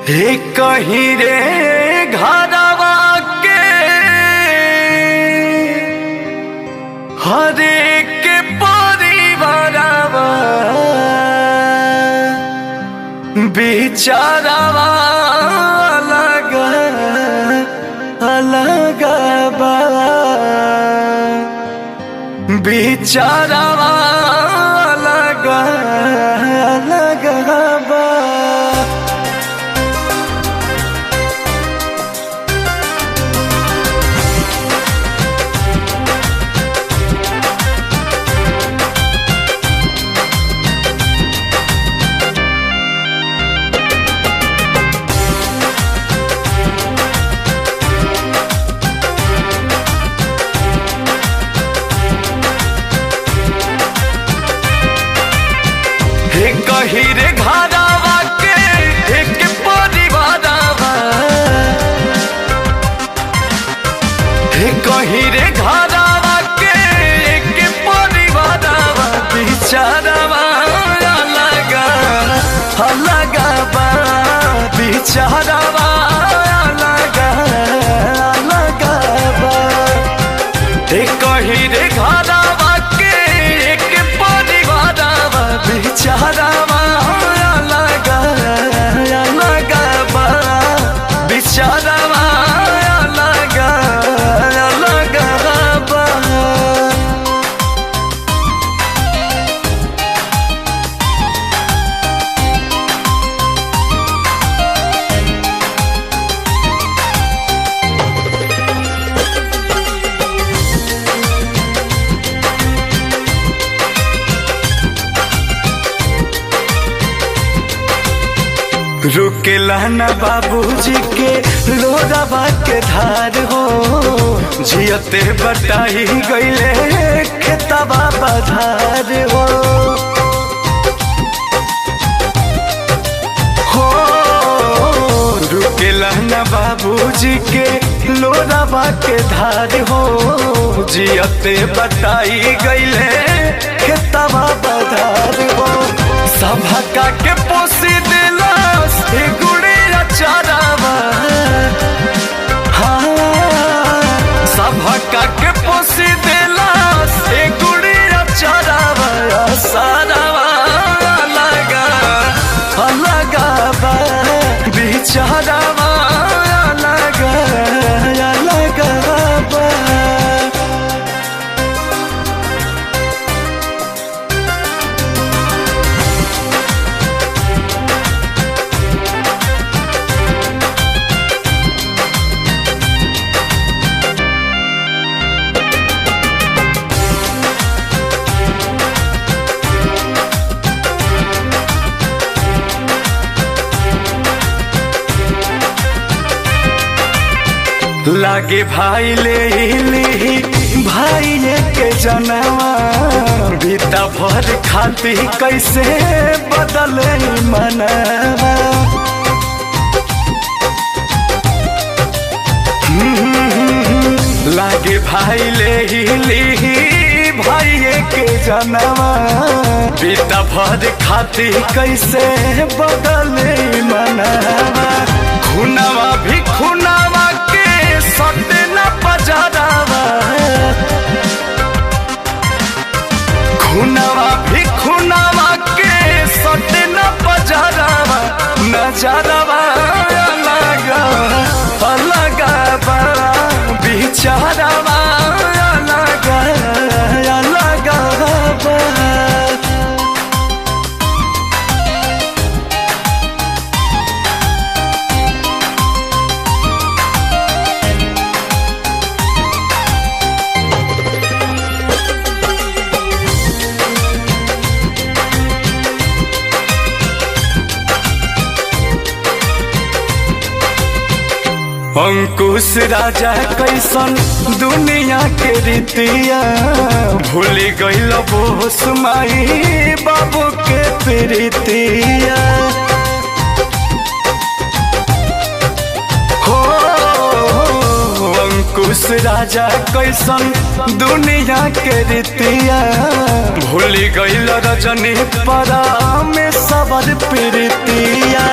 हे कहीं रे घरवा के हर एक परिवारवा बेचारावा अलग अलग बा बेचारावा अलग अलग बा। कहीं रे घरवा के एक परिवारवा कहीं रे घरवा के एक परिवारवा बेचारावा अलग अलग बा बेचारावा अलग अलग बा। कहीं रे घरवा के एक परिवारवा बेचारावा रुकेला न बाबूजी के लोरावा के धार हो जियते बटाई गईले खेतवा बधार हो रुकेला न बाबूजी के लोरावा के धार हो जियते बटाई गईले खेतवा बधार हो। सभा का के पोसी गुड़िया चारावा सभा के पोसी देला गुड़िया चारावा सारावा अलग अलग बा बेचारावा अलग अलग बा। लागे भाई ले भाई के जनवा बीता भर खाती कैसे बदले मनवा। लागे भाई ले भाई के जनवा बीता भर खाती कैसे बदले मनवा। खुनावा भी खुनावा सटे न बजारावा खुनावा भी खुनावा के सटे न बजारावा नजारावा अलग अलग बा बेचारावा अलग अलग बा। अंकुश राजा कैसन दुनिया के रीतिया भूल गईल बोस माई बाबू के प्रीतिया हो अंकुश राजा कैसन दुनिया के रीतिया भूल गईल रजनी परा में सबर प्रीतिया।